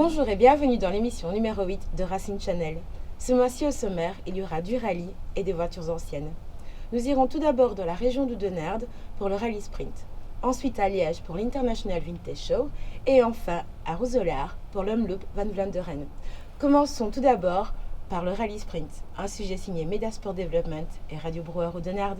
Bonjour et bienvenue dans l'émission numéro 8 de Racing Channel. Ce mois-ci au sommaire, il y aura du rallye et des voitures anciennes. Nous irons tout d'abord dans la région d'Oudenaarde pour le rallye sprint, ensuite à Liège pour l'International Vintage Show et enfin à Roeselare pour l'Omloop Van Vlaanderen. Commençons tout d'abord par le rallye sprint, un sujet signé Medasport Development et Radio Brouwer Oudenaarde.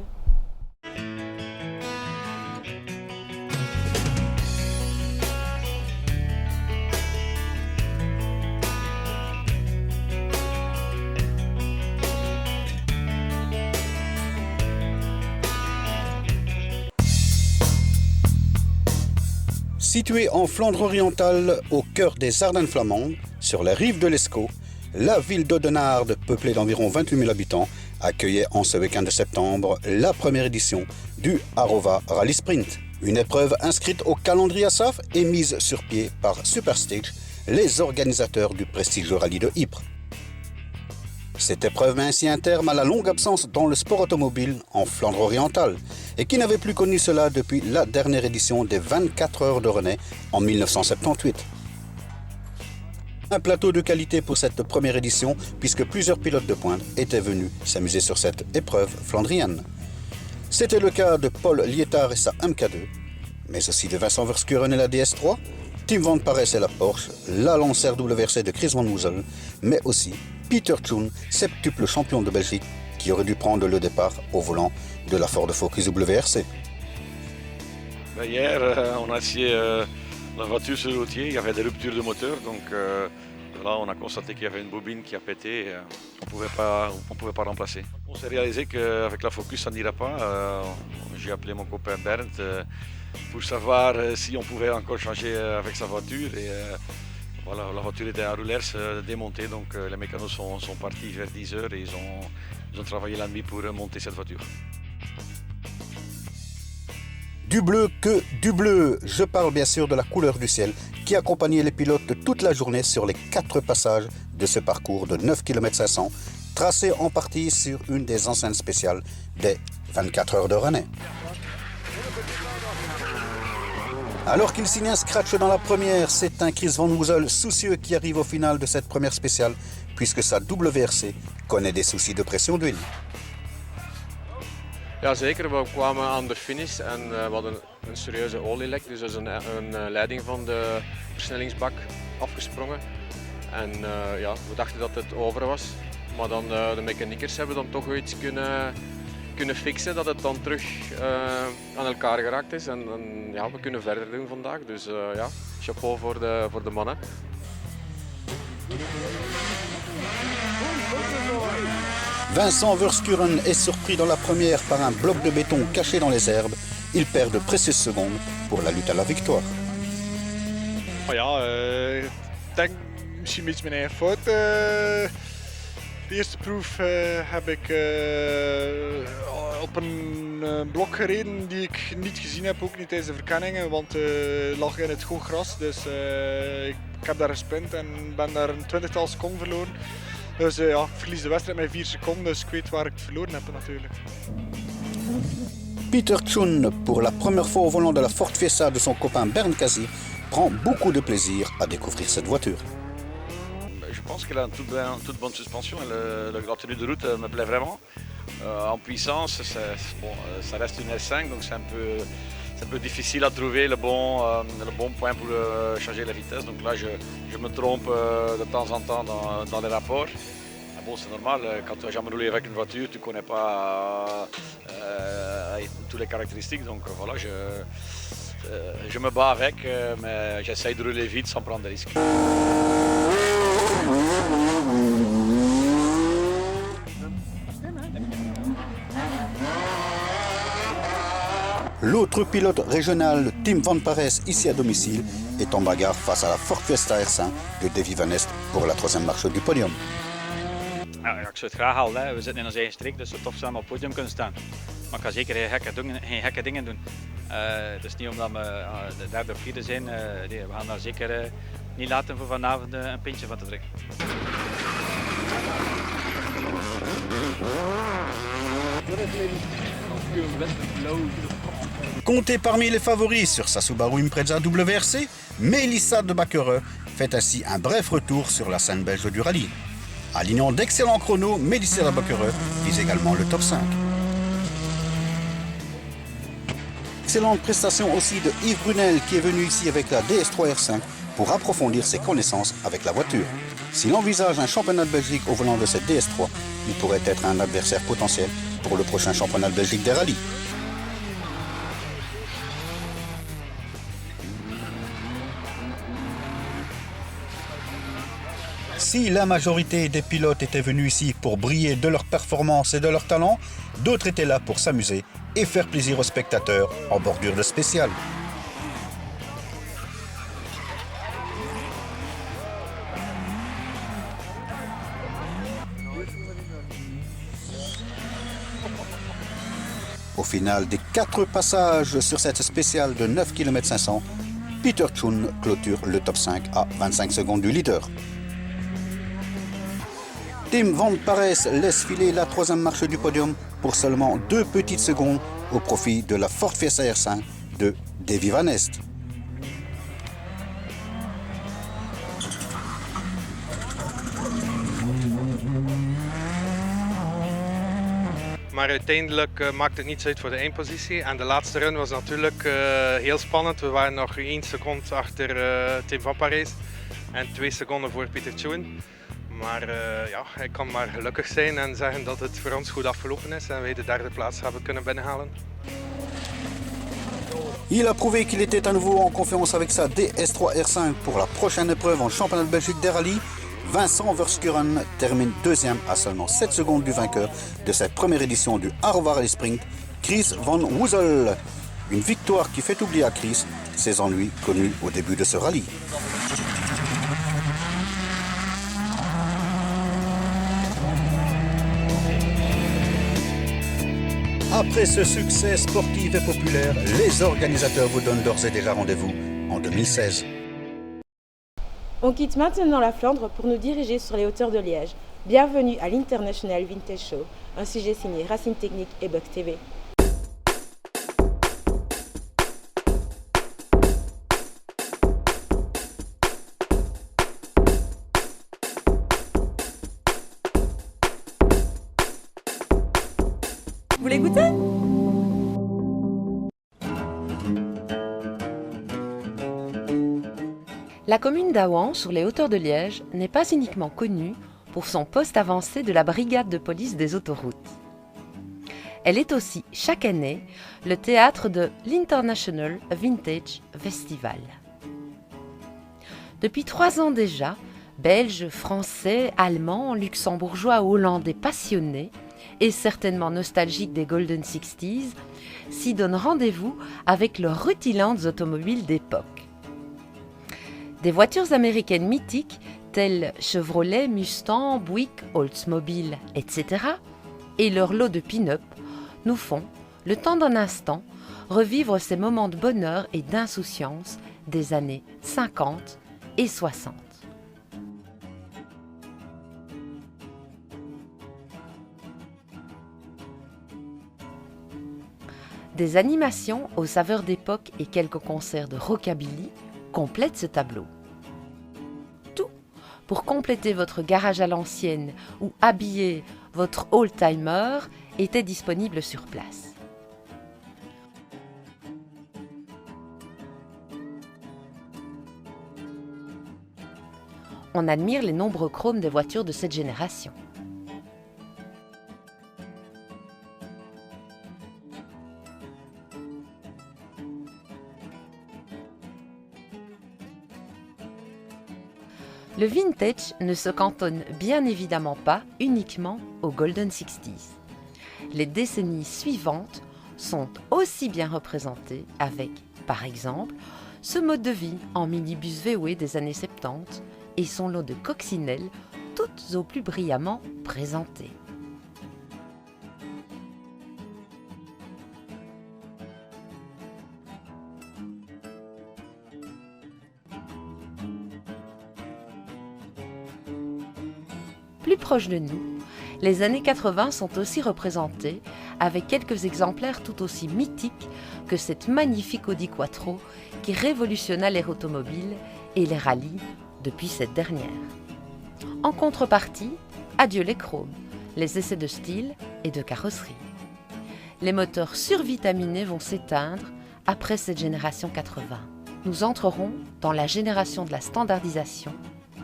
Située en Flandre orientale, au cœur des Ardennes flamandes, sur les rives de l'Escaut, la ville d'Oudenaarde, peuplée d'environ 28 000 habitants, accueillait en ce week-end de septembre la première édition du Arova Rally Sprint. Une épreuve inscrite au calendrier ASAF et mise sur pied par Superstage, les organisateurs du prestigieux rallye de Ypres. Cette épreuve met ainsi un terme à la longue absence dans le sport automobile en Flandre orientale et qui n'avait plus connu cela depuis la dernière édition des 24 heures de Rennais en 1978. Un plateau de qualité pour cette première édition puisque plusieurs pilotes de pointe étaient venus s'amuser sur cette épreuve flandrienne. C'était le cas de Paul Lietard et sa MK2, mais aussi de Vincent Verschuren et la DS3, Tim Van Parijs et la Porsche, la Lancer WRC de Chris Van Woezel, mais aussi Peter Tjoen, septuple champion de Belgique, qui aurait dû prendre le départ au volant de la Ford Focus WRC. Hier, on a essayé la voiture sur le routier, il y avait des ruptures de moteur, donc là on a constaté qu'il y avait une bobine qui a pété, on ne pouvait pas remplacer. On s'est réalisé qu'avec la Focus ça n'ira pas. J'ai appelé mon copain Bernd pour savoir si on pouvait encore changer avec sa voiture. Et, voilà, la voiture était à roulers démontée, donc les mécanos sont partis vers 10 heures et ils ont travaillé la nuit pour monter cette voiture. Du bleu que du bleu, je parle bien sûr de la couleur du ciel qui accompagnait les pilotes toute la journée sur les 4 passages de ce parcours de 9 km 500, tracé en partie sur une des enceintes spéciales des 24 heures de Rennais. Alors qu'il signe un scratch dans la première, c'est un Chris Van Woezel soucieux qui arrive au final de cette première spéciale, puisque sa WRC connaît des soucis de pression d'huile. Ja, zeker. We kwamen aan de finish en we hadden een serieuze olielek. Dus er is een leiding van de versnellingsbak afgesprongen. En ja, we dachten dat het over was. Maar dan de mechaniekers hebben dan toch iets kunnen fixen, dat het dan terug aan elkaar geraakt is. En ja, we kunnen verder doen vandaag. Dus ja, chapeau voor de mannen. Vincent Verschuren est surpris dans la première par un bloc de béton caché dans les herbes. Il perd de précieuses secondes pour la lutte à la victoire. Ja, ik denk misschien een beetje mijn eigen fout. De eerste proef heb ik op een blok gereden die ik niet gezien heb, ook niet tijdens de verkenningen, want het lag in het hoog gras. Dus ik heb daar gesprint en ben daar een 20-tal seconden verloren. Dus ja, ik verlies de wedstrijd met 4 seconden, dus ik weet waar ik het verloren heb natuurlijk. Peter Tjoen, pour la première fois au volant de la Ford Fiesta de son copain Bernd Cazzi, prend beaucoup de plaisir à découvrir cette voiture. Je pense qu'elle a une toute bonne suspension et le grand tenue de route me plaît vraiment. En puissance, ça reste une S5, donc c'est un peu difficile à trouver le bon point pour changer la vitesse. Donc là, je me trompe de temps en temps dans les rapports. Mais bon, c'est normal, quand tu n'as jamais roulé avec une voiture, tu ne connais pas toutes les caractéristiques. Donc voilà, je me bats avec, mais j'essaye de rouler vite sans prendre de risques. L'autre pilote régional, Tim Van Parijs, ici à domicile, est en bagarre face à la Ford Fiesta R5 de Davy Van Est pour la 3e marche du podium. Ja, ik zou het graag halen. Hè. We zitten in onze eigen streek, dus het zou tof zijn om op het podium kunnen staan. Maar ik ga zeker geen gekke dingen doen. Het is niet omdat we de derde of vierde zijn. Nee, we gaan daar zeker niet laten voor vanavond een pintje van te drinken. Compté parmi les favoris sur sa Subaru Impreza WRC, Melissa de Bakkereux fait ainsi un bref retour sur la scène belge du rallye. Alignant d'excellents chronos, Médicera Bocquereux vise également le top 5. Excellente prestation aussi de Yves Brunel qui est venu ici avec la DS3 R5 pour approfondir ses connaissances avec la voiture. S'il envisage un championnat de Belgique au volant de cette DS3, il pourrait être un adversaire potentiel pour le prochain championnat de Belgique des rallyes. Si la majorité des pilotes étaient venus ici pour briller de leur performance et de leur talent, d'autres étaient là pour s'amuser et faire plaisir aux spectateurs en bordure de spécial. Au final des 4 passages sur cette spéciale de 9 km 500, Peter Tschun clôture le top 5 à 25 secondes du leader. Tim Van Parijs laisse filer la 3e marche du podium pour seulement 2 petites secondes au profit de la Ford Fiesta R5 de Davy Van Est. Maar uiteindelijk maakt het niets uit voor de eindpositie. En de laatste run was natuurlijk heel spannend. We waren nog 1 seconde achter Tim Van Parijs en 2 seconden voor Peter Tschun. Maar ja, ik kan maar gelukkig zijn en zeggen dat het voor ons goed afgelopen is en wij de 3e plaats hebben kunnen binnenhalen. Il a prouvé qu'il était à nouveau en confiance avec sa DS3 R5 pour la prochaine épreuve en championnat de Belgique des rallyes. Vincent Verskuren termine 2e à seulement 7 secondes du vainqueur de cette première édition du Harvar Rally Sprint, Chris Van Woezel. Une victoire qui fait oublier à Chris ses ennuis connus au début de ce rallye. Après ce succès sportif et populaire, les organisateurs vous donnent d'ores et déjà rendez-vous en 2016. On quitte maintenant la Flandre pour nous diriger sur les hauteurs de Liège. Bienvenue à l'International Vintage Show, un sujet signé Racing Technique et Buck TV. Vous voulez goûter ? La commune d'Aouan, sur les hauteurs de Liège, n'est pas uniquement connue pour son poste avancé de la brigade de police des autoroutes. Elle est aussi, chaque année, le théâtre de l'International Vintage Festival. Depuis 3 ans déjà, Belges, Français, Allemands, Luxembourgeois, Hollandais passionnés et certainement nostalgiques des Golden 60s s'y donnent rendez-vous avec leurs rutilantes automobiles d'époque. Des voitures américaines mythiques telles Chevrolet, Mustang, Buick, Oldsmobile, etc. et leur lot de pin-up nous font, le temps d'un instant, revivre ces moments de bonheur et d'insouciance des années 50 et 60. Des animations aux saveurs d'époque et quelques concerts de rockabilly complètent ce tableau. Tout pour compléter votre garage à l'ancienne ou habiller votre old-timer était disponible sur place. On admire les nombreux chromes des voitures de cette génération. Le vintage ne se cantonne bien évidemment pas uniquement aux Golden 60s. Les décennies suivantes sont aussi bien représentées avec, par exemple, ce mode de vie en minibus VW des années 70 et son lot de coccinelles toutes au plus brillamment présentées. Plus proche de nous, les années 80 sont aussi représentées avec quelques exemplaires tout aussi mythiques que cette magnifique Audi Quattro qui révolutionna l'ère automobile et les rallyes depuis cette dernière. En contrepartie, adieu les chromes, les essais de style et de carrosserie. Les moteurs survitaminés vont s'éteindre après cette génération 80. Nous entrerons dans la génération de la standardisation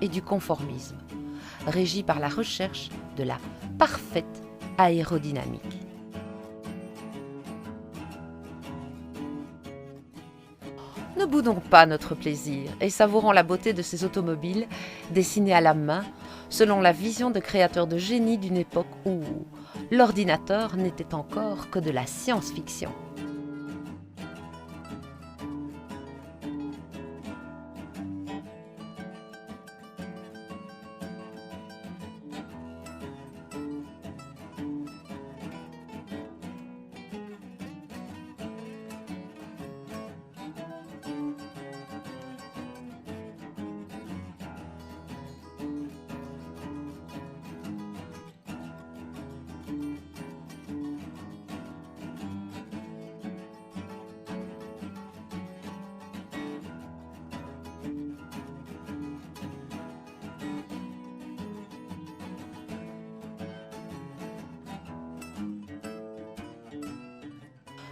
et du conformisme, régie par la recherche de la parfaite aérodynamique. Ne boudons pas notre plaisir et savourons la beauté de ces automobiles dessinées à la main selon la vision de créateurs de génie d'une époque où l'ordinateur n'était encore que de la science-fiction.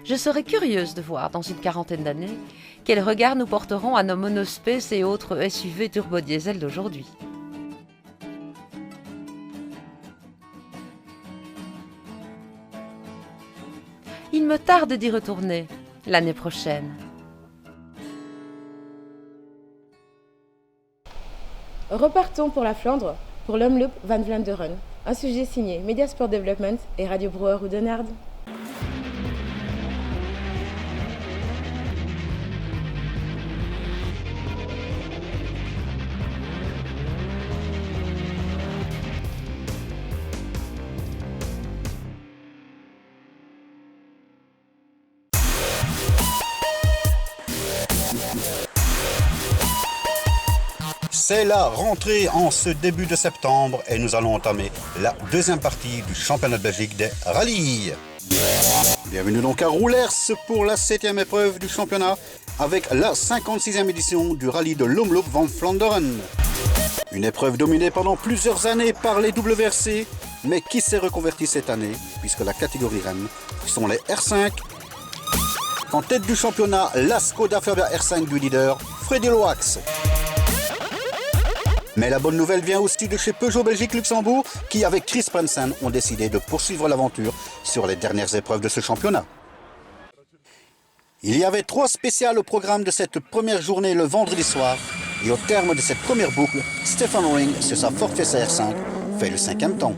Je serais curieuse de voir, dans une quarantaine d'années, quel regard nous porterons à nos monospaces et autres SUV turbo-diesel d'aujourd'hui. Il me tarde d'y retourner l'année prochaine. Repartons pour la Flandre, pour l'Omloop van Vlaanderen. Un sujet signé Mediasport Development et Radio Brouwer Oudenaarde. C'est la rentrée en ce début de septembre et nous allons entamer la deuxième partie du championnat de Belgique des rallyes. Bienvenue donc à Roulers pour la 7e épreuve du championnat avec la 56e édition du rallye de l'Omloop van Vlaanderen. Une épreuve dominée pendant plusieurs années par les WRC, mais qui s'est reconvertie cette année puisque la catégorie Rennes sont les R5. En tête du championnat, la Skoda Fabia R5 du leader Freddy Loax. Mais la bonne nouvelle vient aussi de chez Peugeot Belgique Luxembourg qui, avec Chris Prensen, ont décidé de poursuivre l'aventure sur les dernières épreuves de ce championnat. Il y avait 3 spéciales au programme de cette première journée le vendredi soir. Et au terme de cette première boucle, Stefan Ring, sur sa Ford Fiesta R5, fait le 5e temps.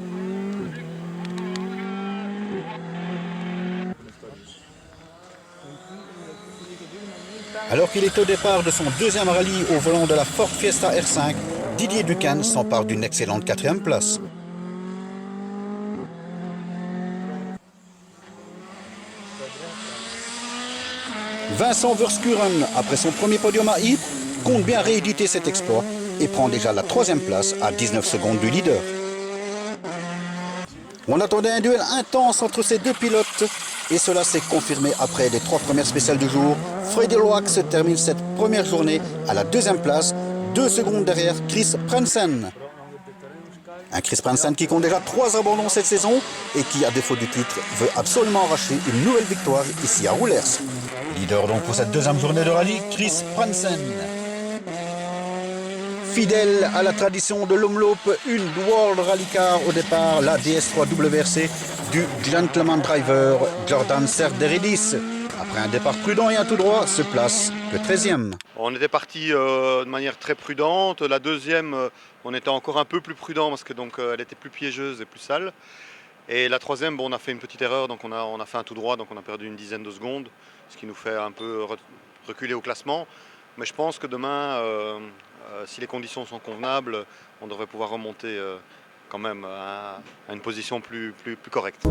Alors qu'il est au départ de son deuxième rallye au volant de la Ford Fiesta R5, Didier Ducan s'empare d'une excellente 4e place. Vincent Verskuren, après son premier podium à Ypres, compte bien rééditer cet exploit et prend déjà la 3e place à 19 secondes du leader. On attendait un duel intense entre ces deux pilotes et cela s'est confirmé après les 3 premières spéciales du jour. Freddy Loax termine cette première journée à la 2e place, 2 secondes derrière Chris Prensen. Un Chris Prensen qui compte déjà 3 abandons cette saison et qui, à défaut du titre, veut absolument arracher une nouvelle victoire ici à Roulers. Leader donc pour cette 2e journée de rallye, Chris Prensen. Fidèle à la tradition de l'Omloop, une World Rally Car au départ, la DS3 WRC du Gentleman Driver Jordan Serderidis. Après un départ prudent et un tout droit, se place le 13e. On était parti de manière très prudente. La 2e, on était encore un peu plus prudent parce que donc elle était plus piégeuse et plus sale. Et la 3e, bon, on a fait une petite erreur, donc on a fait un tout droit, donc on a perdu une dizaine de secondes, ce qui nous fait un peu reculer au classement. Mais je pense que demain, si les conditions sont convenables, on devrait pouvoir remonter quand même à une position plus correcte.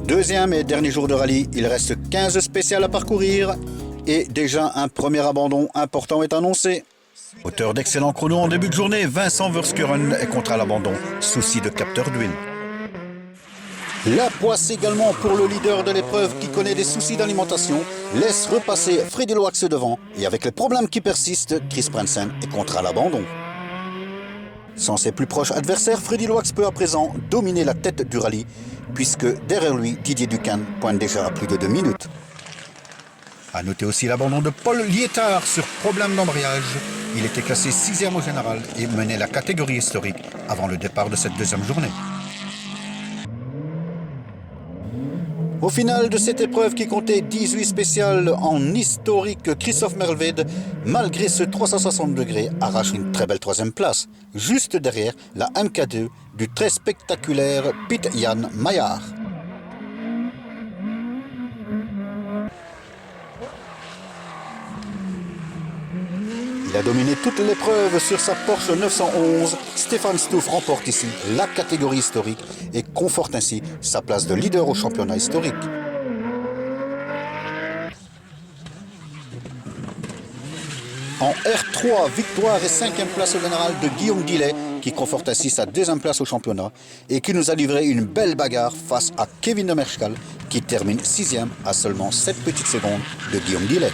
Deuxième et dernier jour de rallye, il reste 15 spéciales à parcourir et déjà un premier abandon important est annoncé. Auteur d'excellents chronos en début de journée, Vincent Verskuren est contre à l'abandon, souci de capteur d'huile. La poisse également pour le leader de l'épreuve qui connaît des soucis d'alimentation, laisse repasser Freddy Loax devant et avec les problèmes qui persistent, Chris Prensen est contraint à l'abandon. Sans ses plus proches adversaires, Freddy Loax peut à présent dominer la tête du rallye puisque derrière lui, Didier Ducan pointe déjà à plus de 2 minutes. A noter aussi l'abandon de Paul Liétard sur problème d'embrayage. Il était classé 6e au général et menait la catégorie historique avant le départ de cette deuxième journée. Au final de cette épreuve qui comptait 18 spéciales en historique, Christophe Merlvede, malgré ce 360 degrés, arrache une très belle 3e place, juste derrière la MK2 du très spectaculaire Piet-Jan Maillard. Il a dominé toute l'épreuve sur sa Porsche 911. Stéphane Stouff remporte ici la catégorie historique et conforte ainsi sa place de leader au championnat historique. En R3, victoire et 5e place au général de Guillaume Guillet qui conforte ainsi sa 2e place au championnat et qui nous a livré une belle bagarre face à Kevin de Merschkal qui termine 6e à seulement 7 petites secondes de Guillaume Guillet.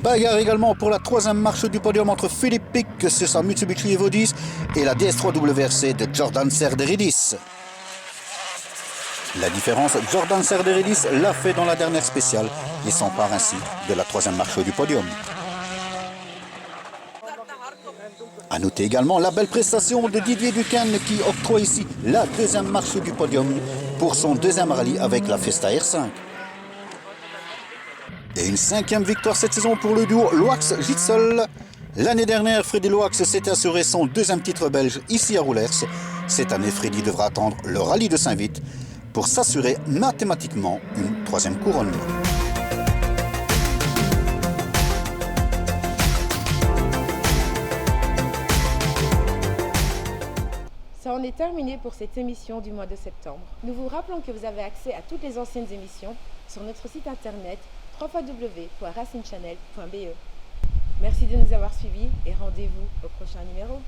Bagarre également pour la 3e marche du podium entre Philippe Pic sur sa Mitsubishi Evo 10 et la DS3 WRC de Jordan Serderidis. La différence, Jordan Serderidis l'a fait dans la dernière spéciale et s'empare ainsi de la 3e marche du podium. A noter également la belle prestation de Didier Ducan qui octroie ici la 2e marche du podium pour son 2e rallye avec la Fiesta R5. Et une 5e victoire cette saison pour le duo Loax-Gitzel. L'année dernière, Freddy Loax s'était assuré son 2e titre belge ici à Roulers. Cette année, Freddy devra attendre le rallye de Saint-Vith pour s'assurer mathématiquement une 3e couronne. Ça en est terminé pour cette émission du mois de septembre. Nous vous rappelons que vous avez accès à toutes les anciennes émissions sur notre site internet www.racingchannel.be. Merci de nous avoir suivis et rendez-vous au prochain numéro.